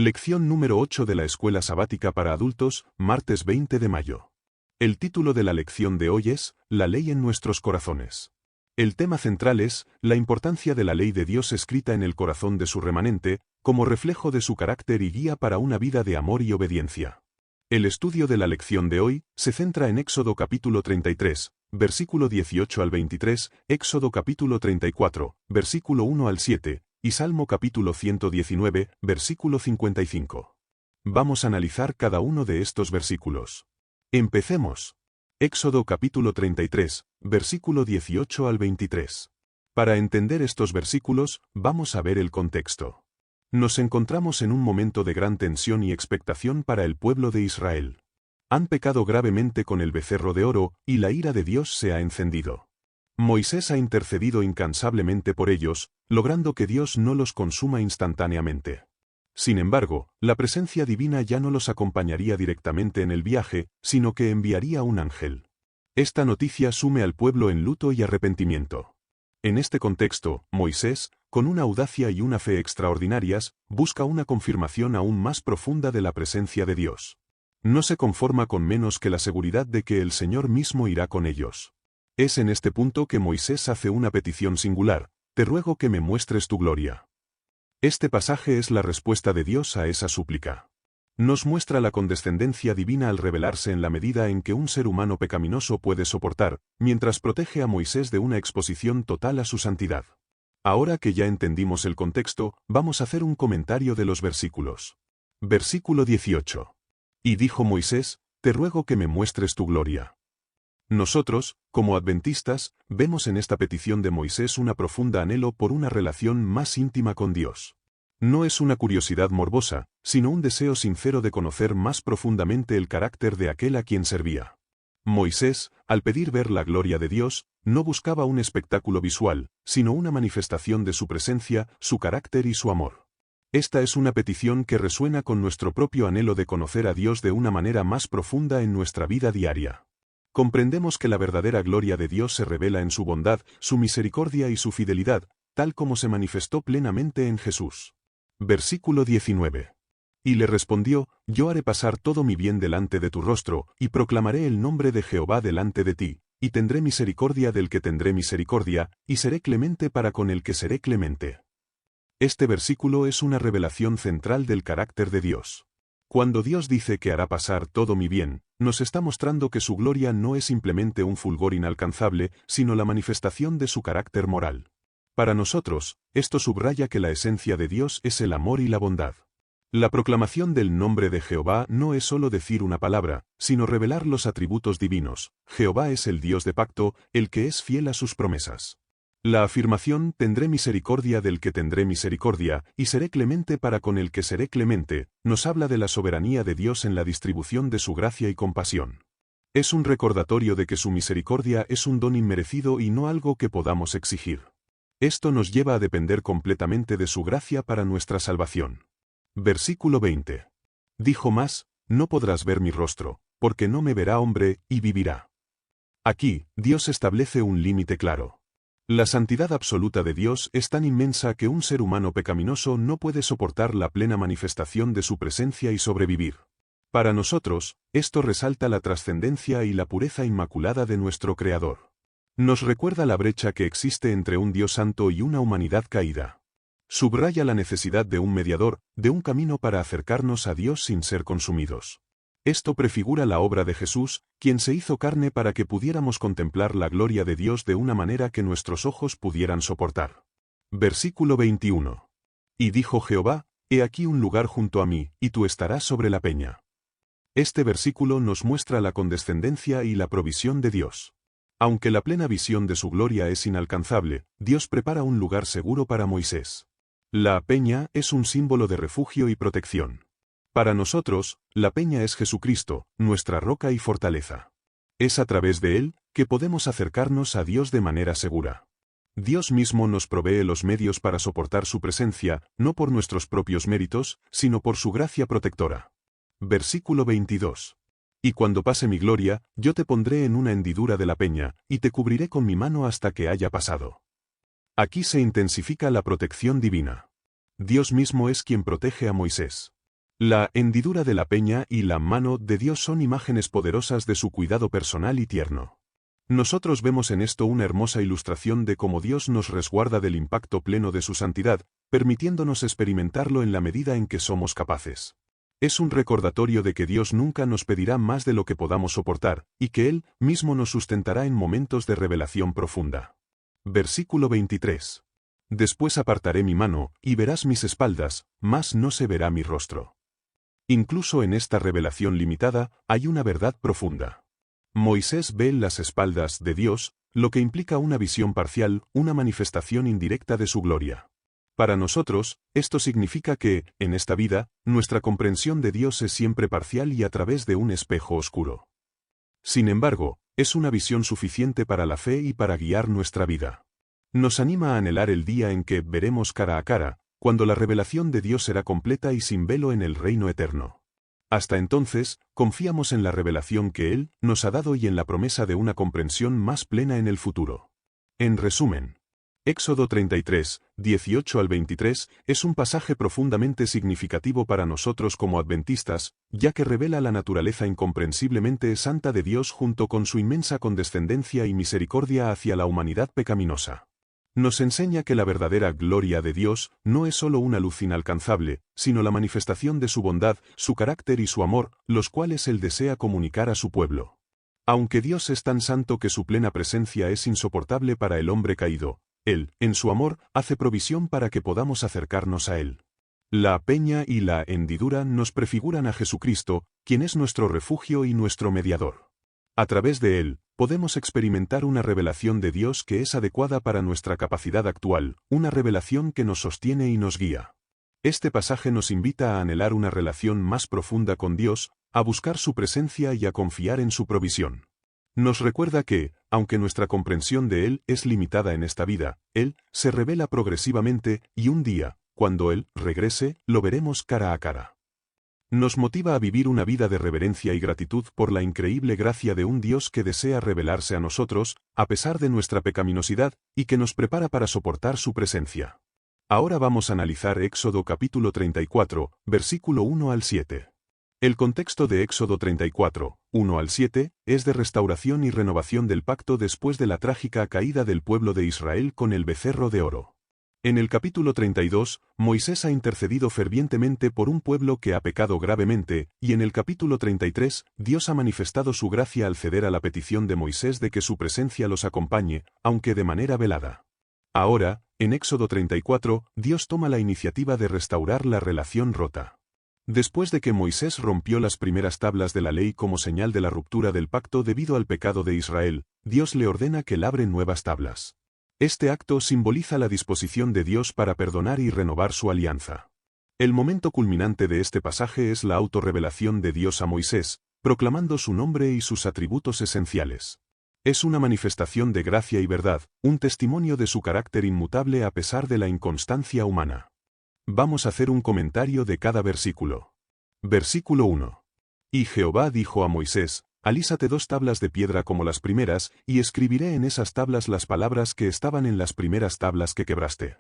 Lección número 8 de la Escuela Sabática para Adultos, martes 20 de mayo. El título de la lección de hoy es, La ley en nuestros corazones. El tema central es, la importancia de la ley de Dios escrita en el corazón de su remanente, como reflejo de su carácter y guía para una vida de amor y obediencia. El estudio de la lección de hoy se centra en Éxodo capítulo 33, versículo 18 al 23, Éxodo capítulo 34, versículo 1 al 7, y Salmo capítulo 119, versículo 55. Vamos a analizar cada uno de estos versículos. Empecemos. Éxodo capítulo 33, versículo 18 al 23. Para entender estos versículos, vamos a ver el contexto. Nos encontramos en un momento de gran tensión y expectación para el pueblo de Israel. Han pecado gravemente con el becerro de oro, y la ira de Dios se ha encendido. Moisés ha intercedido incansablemente por ellos, logrando que Dios no los consuma instantáneamente. Sin embargo, la presencia divina ya no los acompañaría directamente en el viaje, sino que enviaría un ángel. Esta noticia sume al pueblo en luto y arrepentimiento. En este contexto, Moisés, con una audacia y una fe extraordinarias, busca una confirmación aún más profunda de la presencia de Dios. No se conforma con menos que la seguridad de que el Señor mismo irá con ellos. Es en este punto que Moisés hace una petición singular: te ruego que me muestres tu gloria. Este pasaje es la respuesta de Dios a esa súplica. Nos muestra la condescendencia divina al revelarse en la medida en que un ser humano pecaminoso puede soportar, mientras protege a Moisés de una exposición total a su santidad. Ahora que ya entendimos el contexto, vamos a hacer un comentario de los versículos. Versículo 18. Y dijo Moisés, te ruego que me muestres tu gloria. Nosotros, como adventistas, vemos en esta petición de Moisés una profunda anhelo por una relación más íntima con Dios. No es una curiosidad morbosa, sino un deseo sincero de conocer más profundamente el carácter de aquel a quien servía. Moisés, al pedir ver la gloria de Dios, no buscaba un espectáculo visual, sino una manifestación de su presencia, su carácter y su amor. Esta es una petición que resuena con nuestro propio anhelo de conocer a Dios de una manera más profunda en nuestra vida diaria. Comprendemos que la verdadera gloria de Dios se revela en su bondad, su misericordia y su fidelidad, tal como se manifestó plenamente en Jesús. Versículo 19. Y le respondió, yo haré pasar todo mi bien delante de tu rostro, y proclamaré el nombre de Jehová delante de ti, y tendré misericordia del que tendré misericordia, y seré clemente para con el que seré clemente. Este versículo es una revelación central del carácter de Dios. Cuando Dios dice que hará pasar todo mi bien, nos está mostrando que su gloria no es simplemente un fulgor inalcanzable, sino la manifestación de su carácter moral. Para nosotros, esto subraya que la esencia de Dios es el amor y la bondad. La proclamación del nombre de Jehová no es solo decir una palabra, sino revelar los atributos divinos. Jehová es el Dios de pacto, el que es fiel a sus promesas. La afirmación, tendré misericordia del que tendré misericordia, y seré clemente para con el que seré clemente, nos habla de la soberanía de Dios en la distribución de su gracia y compasión. Es un recordatorio de que su misericordia es un don inmerecido y no algo que podamos exigir. Esto nos lleva a depender completamente de su gracia para nuestra salvación. Versículo 20. Dijo más, no podrás ver mi rostro, porque no me verá hombre, y vivirá. Aquí, Dios establece un límite claro. La santidad absoluta de Dios es tan inmensa que un ser humano pecaminoso no puede soportar la plena manifestación de su presencia y sobrevivir. Para nosotros, esto resalta la trascendencia y la pureza inmaculada de nuestro Creador. Nos recuerda la brecha que existe entre un Dios santo y una humanidad caída. Subraya la necesidad de un mediador, de un camino para acercarnos a Dios sin ser consumidos. Esto prefigura la obra de Jesús, quien se hizo carne para que pudiéramos contemplar la gloria de Dios de una manera que nuestros ojos pudieran soportar. Versículo 21. Y dijo Jehová, he aquí un lugar junto a mí, y tú estarás sobre la peña. Este versículo nos muestra la condescendencia y la provisión de Dios. Aunque la plena visión de su gloria es inalcanzable, Dios prepara un lugar seguro para Moisés. La peña es un símbolo de refugio y protección. Para nosotros, la peña es Jesucristo, nuestra roca y fortaleza. Es a través de Él que podemos acercarnos a Dios de manera segura. Dios mismo nos provee los medios para soportar su presencia, no por nuestros propios méritos, sino por su gracia protectora. Versículo 22. Y cuando pase mi gloria, yo te pondré en una hendidura de la peña, y te cubriré con mi mano hasta que haya pasado. Aquí se intensifica la protección divina. Dios mismo es quien protege a Moisés. La hendidura de la peña y la mano de Dios son imágenes poderosas de su cuidado personal y tierno. Nosotros vemos en esto una hermosa ilustración de cómo Dios nos resguarda del impacto pleno de su santidad, permitiéndonos experimentarlo en la medida en que somos capaces. Es un recordatorio de que Dios nunca nos pedirá más de lo que podamos soportar, y que Él mismo nos sustentará en momentos de revelación profunda. Versículo 23. Después apartaré mi mano, y verás mis espaldas, mas no se verá mi rostro. Incluso en esta revelación limitada, hay una verdad profunda. Moisés ve las espaldas de Dios, lo que implica una visión parcial, una manifestación indirecta de su gloria. Para nosotros, esto significa que, en esta vida, nuestra comprensión de Dios es siempre parcial y a través de un espejo oscuro. Sin embargo, es una visión suficiente para la fe y para guiar nuestra vida. Nos anima a anhelar el día en que veremos cara a cara, cuando la revelación de Dios será completa y sin velo en el reino eterno. Hasta entonces, confiamos en la revelación que Él nos ha dado y en la promesa de una comprensión más plena en el futuro. En resumen, Éxodo 33, 18 al 23, es un pasaje profundamente significativo para nosotros como adventistas, ya que revela la naturaleza incomprensiblemente santa de Dios junto con su inmensa condescendencia y misericordia hacia la humanidad pecaminosa. Nos enseña que la verdadera gloria de Dios no es solo una luz inalcanzable, sino la manifestación de su bondad, su carácter y su amor, los cuales Él desea comunicar a su pueblo. Aunque Dios es tan santo que su plena presencia es insoportable para el hombre caído, Él, en su amor, hace provisión para que podamos acercarnos a Él. La peña y la hendidura nos prefiguran a Jesucristo, quien es nuestro refugio y nuestro mediador. A través de Él, podemos experimentar una revelación de Dios que es adecuada para nuestra capacidad actual, una revelación que nos sostiene y nos guía. Este pasaje nos invita a anhelar una relación más profunda con Dios, a buscar su presencia y a confiar en su provisión. Nos recuerda que, aunque nuestra comprensión de Él es limitada en esta vida, Él se revela progresivamente y un día, cuando Él regrese, lo veremos cara a cara. Nos motiva a vivir una vida de reverencia y gratitud por la increíble gracia de un Dios que desea revelarse a nosotros, a pesar de nuestra pecaminosidad, y que nos prepara para soportar su presencia. Ahora vamos a analizar Éxodo capítulo 34, versículo 1 al 7. El contexto de Éxodo 34, 1 al 7, es de restauración y renovación del pacto después de la trágica caída del pueblo de Israel con el becerro de oro. En el capítulo 32, Moisés ha intercedido fervientemente por un pueblo que ha pecado gravemente, y en el capítulo 33, Dios ha manifestado su gracia al ceder a la petición de Moisés de que su presencia los acompañe, aunque de manera velada. Ahora, en Éxodo 34, Dios toma la iniciativa de restaurar la relación rota. Después de que Moisés rompió las primeras tablas de la ley como señal de la ruptura del pacto debido al pecado de Israel, Dios le ordena que labre nuevas tablas. Este acto simboliza la disposición de Dios para perdonar y renovar su alianza. El momento culminante de este pasaje es la autorrevelación de Dios a Moisés, proclamando su nombre y sus atributos esenciales. Es una manifestación de gracia y verdad, un testimonio de su carácter inmutable a pesar de la inconstancia humana. Vamos a hacer un comentario de cada versículo. Versículo 1. Y Jehová dijo a Moisés: Alízate 2 tablas de piedra como las primeras, y escribiré en esas tablas las palabras que estaban en las primeras tablas que quebraste.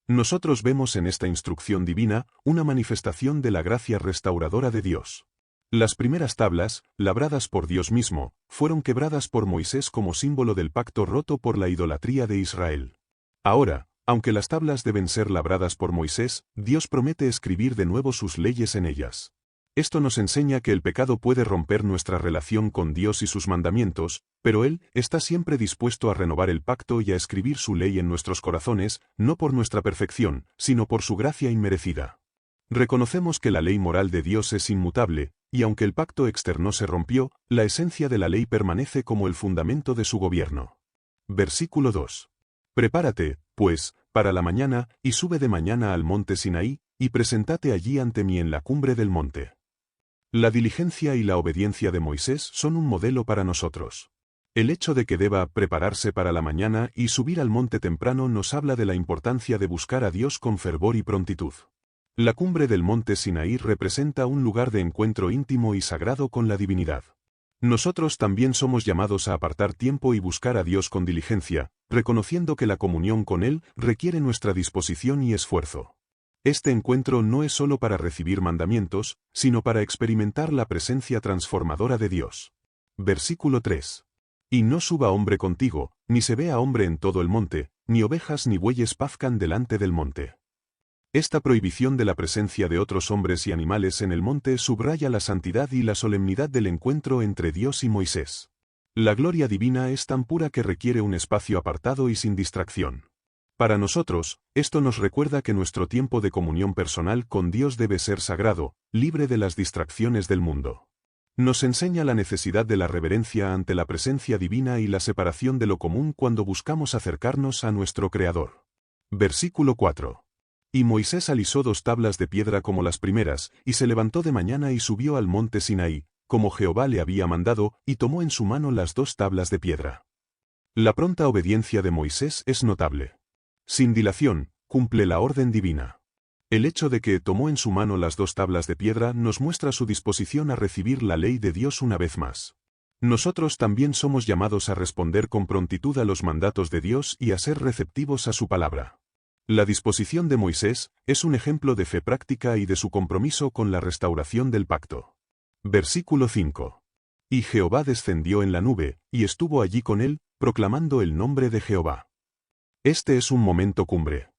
Nosotros vemos en esta instrucción divina una manifestación de la gracia restauradora de Dios. Las primeras tablas, labradas por Dios mismo, fueron quebradas por Moisés como símbolo del pacto roto por la idolatría de Israel. Ahora, aunque las tablas deben ser labradas por Moisés, Dios promete escribir de nuevo sus leyes en ellas. Esto nos enseña que el pecado puede romper nuestra relación con Dios y sus mandamientos, pero Él está siempre dispuesto a renovar el pacto y a escribir su ley en nuestros corazones, no por nuestra perfección, sino por su gracia inmerecida. Reconocemos que la ley moral de Dios es inmutable, y aunque el pacto externo se rompió, la esencia de la ley permanece como el fundamento de su gobierno. Versículo 2. Prepárate, pues, para la mañana, y sube de mañana al monte Sinaí, y preséntate allí ante mí en la cumbre del monte. La diligencia y la obediencia de Moisés son un modelo para nosotros. El hecho de que deba prepararse para la mañana y subir al monte temprano nos habla de la importancia de buscar a Dios con fervor y prontitud. La cumbre del monte Sinaí representa un lugar de encuentro íntimo y sagrado con la divinidad. Nosotros también somos llamados a apartar tiempo y buscar a Dios con diligencia, reconociendo que la comunión con Él requiere nuestra disposición y esfuerzo. Este encuentro no es solo para recibir mandamientos, sino para experimentar la presencia transformadora de Dios. Versículo 3. Y no suba hombre contigo, ni se vea hombre en todo el monte, ni ovejas ni bueyes pazcan delante del monte. Esta prohibición de la presencia de otros hombres y animales en el monte subraya la santidad y la solemnidad del encuentro entre Dios y Moisés. La gloria divina es tan pura que requiere un espacio apartado y sin distracción. Para nosotros, esto nos recuerda que nuestro tiempo de comunión personal con Dios debe ser sagrado, libre de las distracciones del mundo. Nos enseña la necesidad de la reverencia ante la presencia divina y la separación de lo común cuando buscamos acercarnos a nuestro Creador. Versículo 4. Y Moisés alisó 2 tablas de piedra como las primeras, y se levantó de mañana y subió al monte Sinaí, como Jehová le había mandado, y tomó en su mano las 2 tablas de piedra. La pronta obediencia de Moisés es notable. Sin dilación, cumple la orden divina. El hecho de que tomó en su mano las 2 tablas de piedra nos muestra su disposición a recibir la ley de Dios una vez más. Nosotros también somos llamados a responder con prontitud a los mandatos de Dios y a ser receptivos a su palabra. La disposición de Moisés es un ejemplo de fe práctica y de su compromiso con la restauración del pacto. Versículo 5. Y Jehová descendió en la nube, y estuvo allí con él, proclamando el nombre de Jehová. Este es un momento cumbre.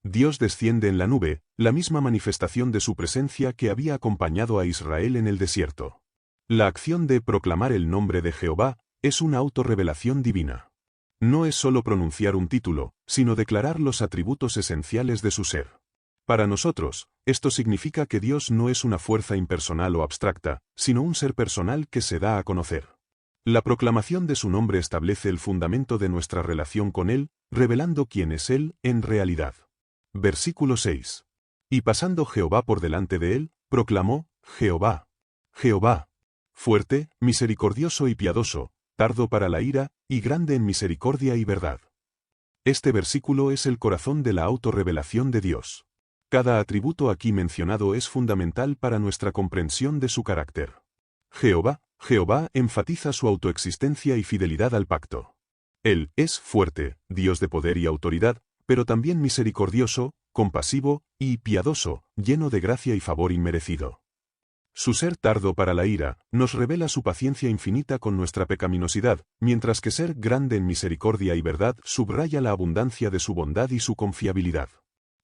Dios desciende en la nube, la misma manifestación de su presencia que había acompañado a Israel en el desierto. La acción de proclamar el nombre de Jehová es una autorrevelación divina. No es solo pronunciar un título, sino declarar los atributos esenciales de su ser. Para nosotros, esto significa que Dios no es una fuerza impersonal o abstracta, sino un ser personal que se da a conocer. La proclamación de su nombre establece el fundamento de nuestra relación con Él, revelando quién es Él en realidad. Versículo 6. Y pasando Jehová por delante de él, proclamó, Jehová, Jehová, fuerte, misericordioso y piadoso, tardo para la ira, y grande en misericordia y verdad. Este versículo es el corazón de la autorrevelación de Dios. Cada atributo aquí mencionado es fundamental para nuestra comprensión de su carácter. Jehová enfatiza su autoexistencia y fidelidad al pacto. Él es fuerte, Dios de poder y autoridad, pero también misericordioso, compasivo y piadoso, lleno de gracia y favor inmerecido. Su ser tardo para la ira nos revela su paciencia infinita con nuestra pecaminosidad, mientras que ser grande en misericordia y verdad subraya la abundancia de su bondad y su confiabilidad.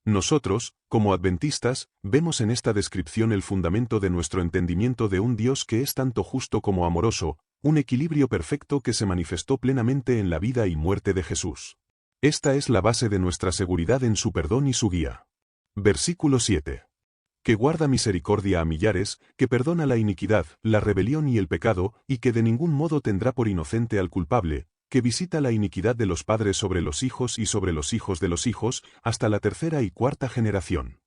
Nosotros, como adventistas, vemos en esta descripción el fundamento de nuestro entendimiento de un Dios que es tanto justo como amoroso, un equilibrio perfecto que se manifestó plenamente en la vida y muerte de Jesús. Esta es la base de nuestra seguridad en su perdón y su guía. Versículo 7. Que guarda misericordia a millares, que perdona la iniquidad, la rebelión y el pecado, y que de ningún modo tendrá por inocente al culpable, que visita la iniquidad de los padres sobre los hijos y sobre los hijos de los hijos, hasta la 3ª y 4ª generación.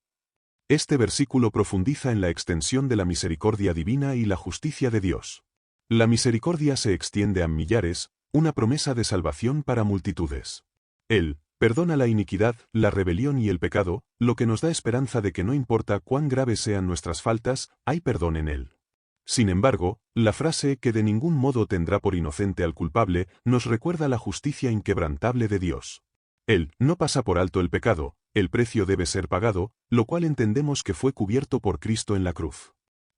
Este versículo profundiza en la extensión de la misericordia divina y la justicia de Dios. La misericordia se extiende a millares, una promesa de salvación para multitudes. Él perdona la iniquidad, la rebelión y el pecado, lo que nos da esperanza de que no importa cuán graves sean nuestras faltas, hay perdón en Él. Sin embargo, la frase que de ningún modo tendrá por inocente al culpable nos recuerda la justicia inquebrantable de Dios. Él no pasa por alto el pecado, el precio debe ser pagado, lo cual entendemos que fue cubierto por Cristo en la cruz.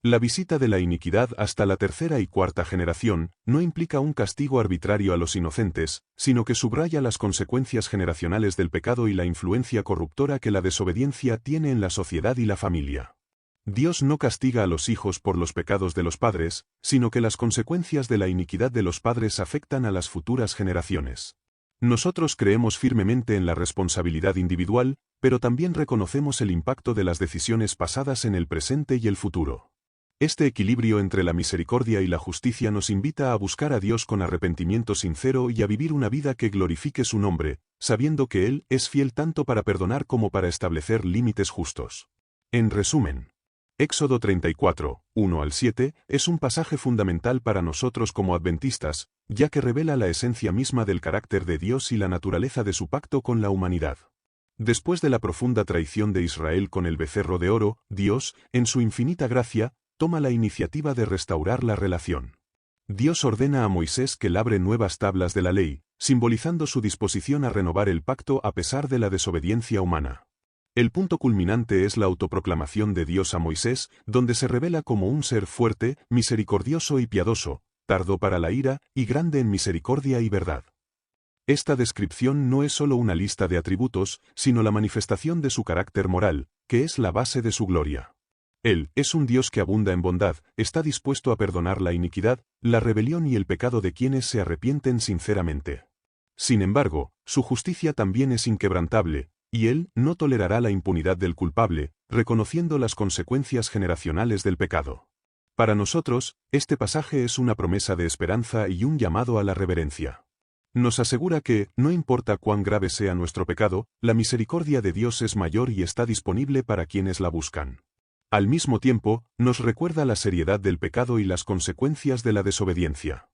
La visita de la iniquidad hasta la 3ª y 4ª generación no implica un castigo arbitrario a los inocentes, sino que subraya las consecuencias generacionales del pecado y la influencia corruptora que la desobediencia tiene en la sociedad y la familia. Dios no castiga a los hijos por los pecados de los padres, sino que las consecuencias de la iniquidad de los padres afectan a las futuras generaciones. Nosotros creemos firmemente en la responsabilidad individual, pero también reconocemos el impacto de las decisiones pasadas en el presente y el futuro. Este equilibrio entre la misericordia y la justicia nos invita a buscar a Dios con arrepentimiento sincero y a vivir una vida que glorifique su nombre, sabiendo que Él es fiel tanto para perdonar como para establecer límites justos. En resumen, Éxodo 34, 1 al 7, es un pasaje fundamental para nosotros como adventistas, ya que revela la esencia misma del carácter de Dios y la naturaleza de su pacto con la humanidad. Después de la profunda traición de Israel con el becerro de oro, Dios, en su infinita gracia, toma la iniciativa de restaurar la relación. Dios ordena a Moisés que labre nuevas tablas de la ley, simbolizando su disposición a renovar el pacto a pesar de la desobediencia humana. El punto culminante es la autoproclamación de Dios a Moisés, donde se revela como un ser fuerte, misericordioso y piadoso, tardo para la ira y grande en misericordia y verdad. Esta descripción no es solo una lista de atributos, sino la manifestación de su carácter moral, que es la base de su gloria. Él es un Dios que abunda en bondad, está dispuesto a perdonar la iniquidad, la rebelión y el pecado de quienes se arrepienten sinceramente. Sin embargo, su justicia también es inquebrantable, y Él no tolerará la impunidad del culpable, reconociendo las consecuencias generacionales del pecado. Para nosotros, este pasaje es una promesa de esperanza y un llamado a la reverencia. Nos asegura que, no importa cuán grave sea nuestro pecado, la misericordia de Dios es mayor y está disponible para quienes la buscan. Al mismo tiempo, nos recuerda la seriedad del pecado y las consecuencias de la desobediencia.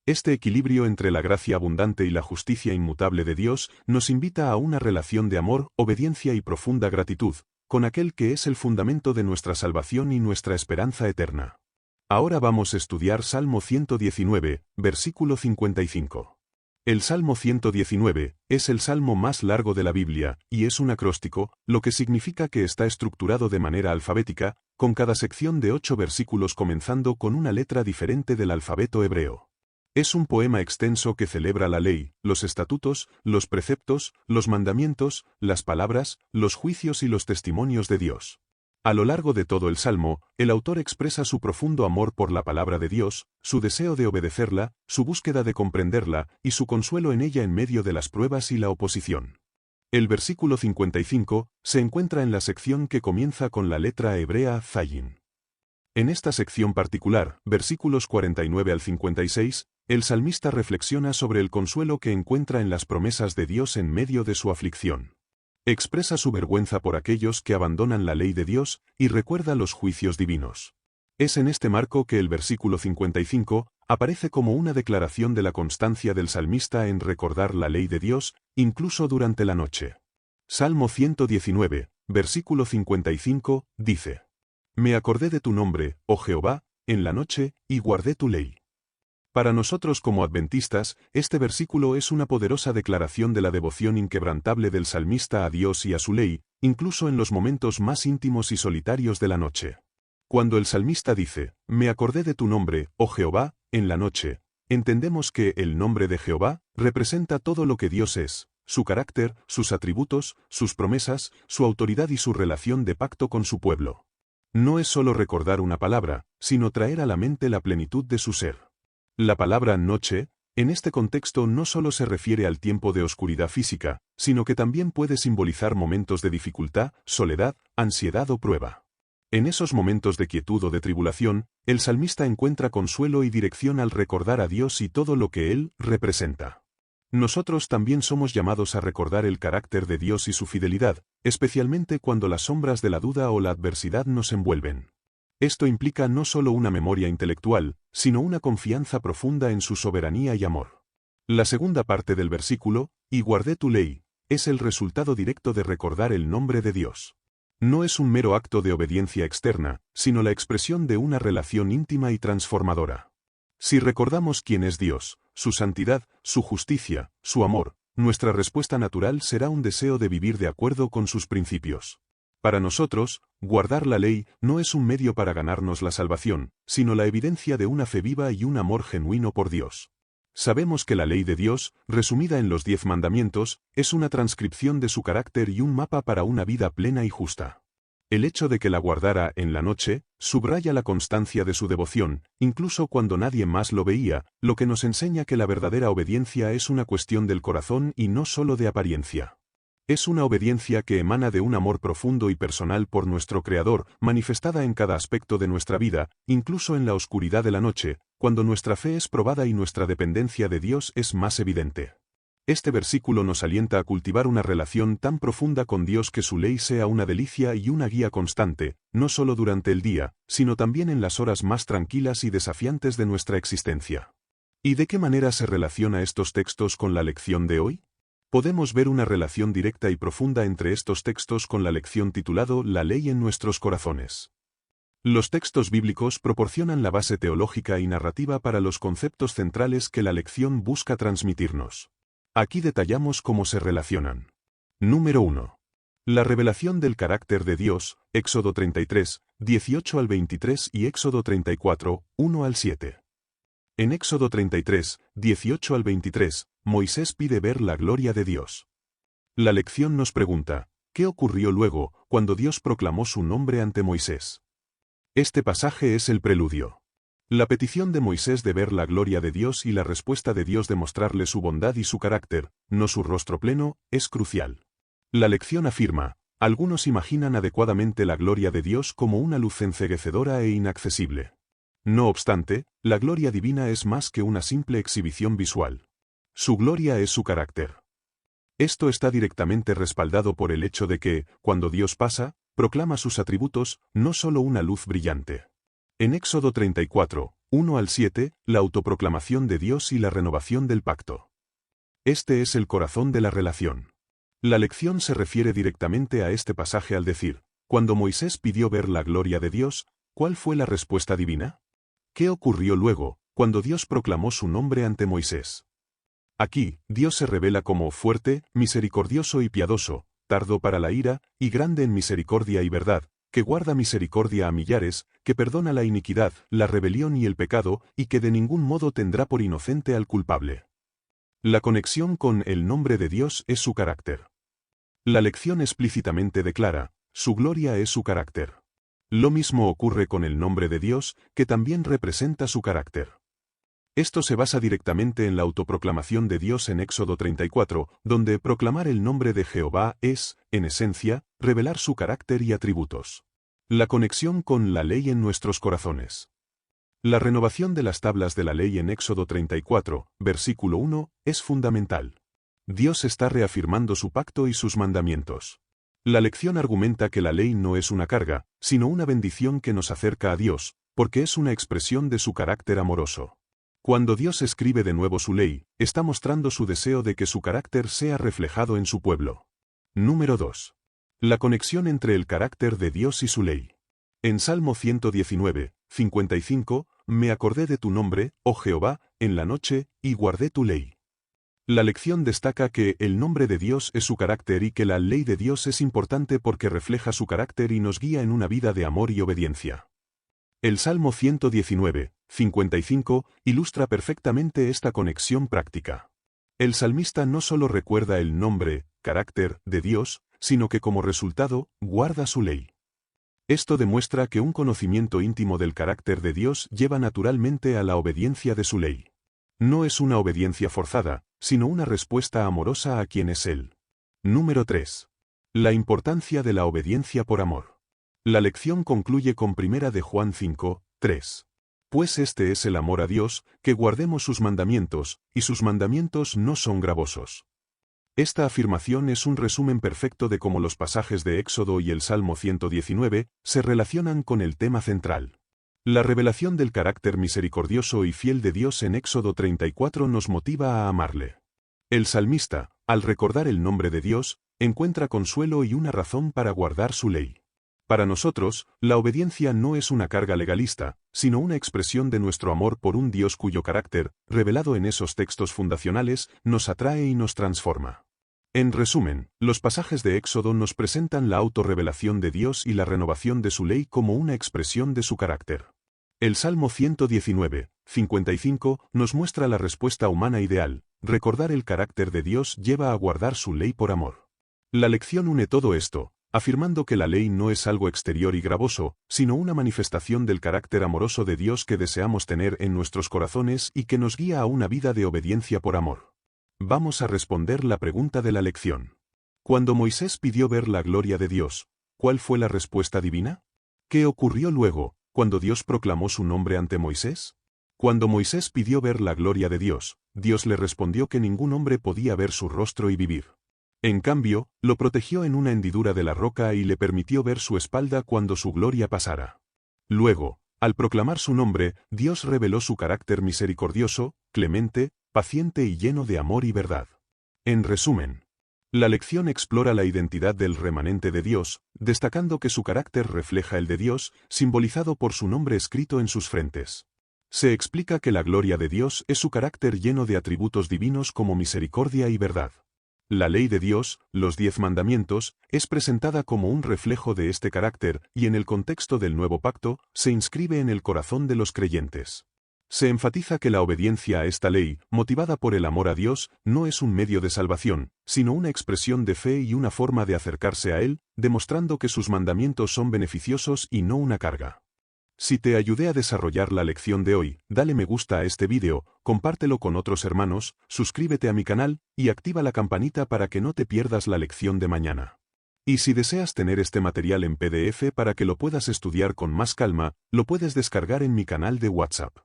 Este equilibrio entre la gracia abundante y la justicia inmutable de Dios nos invita a una relación de amor, obediencia y profunda gratitud, con aquel que es el fundamento de nuestra salvación y nuestra esperanza eterna. Ahora vamos a estudiar Salmo 119, versículo 55. El Salmo 119 es el salmo más largo de la Biblia, y es un acróstico, lo que significa que está estructurado de manera alfabética, con cada sección de 8 versículos comenzando con una letra diferente del alfabeto hebreo. Es un poema extenso que celebra la ley, los estatutos, los preceptos, los mandamientos, las palabras, los juicios y los testimonios de Dios. A lo largo de todo el Salmo, el autor expresa su profundo amor por la palabra de Dios, su deseo de obedecerla, su búsqueda de comprenderla y su consuelo en ella en medio de las pruebas y la oposición. El versículo 55 se encuentra en la sección que comienza con la letra hebrea Zayin. En esta sección particular, versículos 49 al 56, el salmista reflexiona sobre el consuelo que encuentra en las promesas de Dios en medio de su aflicción. Expresa su vergüenza por aquellos que abandonan la ley de Dios y recuerda los juicios divinos. Es en este marco que el versículo 55 aparece como una declaración de la constancia del salmista en recordar la ley de Dios, incluso durante la noche. Salmo 119, versículo 55, dice: Me acordé de tu nombre, oh Jehová, en la noche, y guardé tu ley. Para nosotros como adventistas, este versículo es una poderosa declaración de la devoción inquebrantable del salmista a Dios y a su ley, incluso en los momentos más íntimos y solitarios de la noche. Cuando el salmista dice, Me acordé de tu nombre, oh Jehová, en la noche, entendemos que el nombre de Jehová representa todo lo que Dios es, su carácter, sus atributos, sus promesas, su autoridad y su relación de pacto con su pueblo. No es solo recordar una palabra, sino traer a la mente la plenitud de su ser. La palabra noche, en este contexto no solo se refiere al tiempo de oscuridad física, sino que también puede simbolizar momentos de dificultad, soledad, ansiedad o prueba. En esos momentos de quietud o de tribulación, el salmista encuentra consuelo y dirección al recordar a Dios y todo lo que Él representa. Nosotros también somos llamados a recordar el carácter de Dios y su fidelidad, especialmente cuando las sombras de la duda o la adversidad nos envuelven. Esto implica no solo una memoria intelectual, sino una confianza profunda en su soberanía y amor. La segunda parte del versículo, y guardé tu ley, es el resultado directo de recordar el nombre de Dios. No es un mero acto de obediencia externa, sino la expresión de una relación íntima y transformadora. Si recordamos quién es Dios, su santidad, su justicia, su amor, nuestra respuesta natural será un deseo de vivir de acuerdo con sus principios. Para nosotros, guardar la ley no es un medio para ganarnos la salvación, sino la evidencia de una fe viva y un amor genuino por Dios. Sabemos que la ley de Dios, resumida en los 10 mandamientos, es una transcripción de su carácter y un mapa para una vida plena y justa. El hecho de que la guardara en la noche, subraya la constancia de su devoción, incluso cuando nadie más lo veía, lo que nos enseña que la verdadera obediencia es una cuestión del corazón y no solo de apariencia. Es una obediencia que emana de un amor profundo y personal por nuestro Creador, manifestada en cada aspecto de nuestra vida, incluso en la oscuridad de la noche, cuando nuestra fe es probada y nuestra dependencia de Dios es más evidente. Este versículo nos alienta a cultivar una relación tan profunda con Dios que su ley sea una delicia y una guía constante, no solo durante el día, sino también en las horas más tranquilas y desafiantes de nuestra existencia. ¿Y de qué manera se relaciona estos textos con la lección de hoy? Podemos ver una relación directa y profunda entre estos textos con la lección titulado La ley en nuestros corazones. Los textos bíblicos proporcionan la base teológica y narrativa para los conceptos centrales que la lección busca transmitirnos. Aquí detallamos cómo se relacionan. Número 1. La revelación del carácter de Dios, Éxodo 33, 18 al 23 y Éxodo 34, 1 al 7. En Éxodo 33, 18 al 23, Moisés pide ver la gloria de Dios. La lección nos pregunta, ¿qué ocurrió luego, cuando Dios proclamó su nombre ante Moisés? Este pasaje es el preludio. La petición de Moisés de ver la gloria de Dios y la respuesta de Dios de mostrarle su bondad y su carácter, no su rostro pleno, es crucial. La lección afirma, algunos imaginan adecuadamente la gloria de Dios como una luz enceguecedora e inaccesible. No obstante, la gloria divina es más que una simple exhibición visual. Su gloria es su carácter. Esto está directamente respaldado por el hecho de que, cuando Dios pasa, proclama sus atributos, no solo una luz brillante. En Éxodo 34, 1 al 7, la autoproclamación de Dios y la renovación del pacto. Este es el corazón de la relación. La lección se refiere directamente a este pasaje al decir, cuando Moisés pidió ver la gloria de Dios, ¿cuál fue la respuesta divina? ¿Qué ocurrió luego, cuando Dios proclamó su nombre ante Moisés? Aquí, Dios se revela como fuerte, misericordioso y piadoso, tardo para la ira, y grande en misericordia y verdad, que guarda misericordia a millares, que perdona la iniquidad, la rebelión y el pecado, y que de ningún modo tendrá por inocente al culpable. La conexión con el nombre de Dios es su carácter. La lección explícitamente declara, su gloria es su carácter. Lo mismo ocurre con el nombre de Dios, que también representa su carácter. Esto se basa directamente en la autoproclamación de Dios en Éxodo 34, donde proclamar el nombre de Jehová es, en esencia, revelar su carácter y atributos. La conexión con la ley en nuestros corazones. La renovación de las tablas de la ley en Éxodo 34, versículo 1, es fundamental. Dios está reafirmando su pacto y sus mandamientos. La lección argumenta que la ley no es una carga, sino una bendición que nos acerca a Dios, porque es una expresión de su carácter amoroso. Cuando Dios escribe de nuevo su ley, está mostrando su deseo de que su carácter sea reflejado en su pueblo. Número 2. La conexión entre el carácter de Dios y su ley. En Salmo 119, 55, me acordé de tu nombre, oh Jehová, en la noche, y guardé tu ley. La lección destaca que el nombre de Dios es su carácter y que la ley de Dios es importante porque refleja su carácter y nos guía en una vida de amor y obediencia. El Salmo 119, 55, ilustra perfectamente esta conexión práctica. El salmista no solo recuerda el nombre, carácter, de Dios, sino que como resultado, guarda su ley. Esto demuestra que un conocimiento íntimo del carácter de Dios lleva naturalmente a la obediencia de su ley. No es una obediencia forzada, sino una respuesta amorosa a quien es Él. Número 3. La importancia de la obediencia por amor. La lección concluye con 1 de Juan 5, 3. Pues este es el amor a Dios, que guardemos sus mandamientos, y sus mandamientos no son gravosos. Esta afirmación es un resumen perfecto de cómo los pasajes de Éxodo y el Salmo 119 se relacionan con el tema central. La revelación del carácter misericordioso y fiel de Dios en Éxodo 34 nos motiva a amarle. El salmista, al recordar el nombre de Dios, encuentra consuelo y una razón para guardar su ley. Para nosotros, la obediencia no es una carga legalista, sino una expresión de nuestro amor por un Dios cuyo carácter, revelado en esos textos fundacionales, nos atrae y nos transforma. En resumen, los pasajes de Éxodo nos presentan la autorrevelación de Dios y la renovación de su ley como una expresión de su carácter. El Salmo 119, 55, nos muestra la respuesta humana ideal. Recordar el carácter de Dios lleva a guardar su ley por amor. La lección une todo esto, afirmando que la ley no es algo exterior y gravoso, sino una manifestación del carácter amoroso de Dios que deseamos tener en nuestros corazones y que nos guía a una vida de obediencia por amor. Vamos a responder la pregunta de la lección. Cuando Moisés pidió ver la gloria de Dios, ¿cuál fue la respuesta divina? ¿Qué ocurrió luego, cuando Dios proclamó su nombre ante Moisés? Cuando Moisés pidió ver la gloria de Dios, Dios le respondió que ningún hombre podía ver su rostro y vivir. En cambio, lo protegió en una hendidura de la roca y le permitió ver su espalda cuando su gloria pasara. Luego, al proclamar su nombre, Dios reveló su carácter misericordioso, clemente, paciente y lleno de amor y verdad. En resumen, la lección explora la identidad del remanente de Dios, destacando que su carácter refleja el de Dios, simbolizado por su nombre escrito en sus frentes. Se explica que la gloria de Dios es su carácter lleno de atributos divinos como misericordia y verdad. La ley de Dios, los 10 mandamientos, es presentada como un reflejo de este carácter y en el contexto del nuevo pacto, se inscribe en el corazón de los creyentes. Se enfatiza que la obediencia a esta ley, motivada por el amor a Dios, no es un medio de salvación, sino una expresión de fe y una forma de acercarse a Él, demostrando que sus mandamientos son beneficiosos y no una carga. Si te ayudé a desarrollar la lección de hoy, dale me gusta a este vídeo, compártelo con otros hermanos, suscríbete a mi canal y activa la campanita para que no te pierdas la lección de mañana. Y si deseas tener este material en PDF para que lo puedas estudiar con más calma, lo puedes descargar en mi canal de WhatsApp.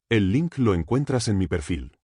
El link lo encuentras en mi perfil.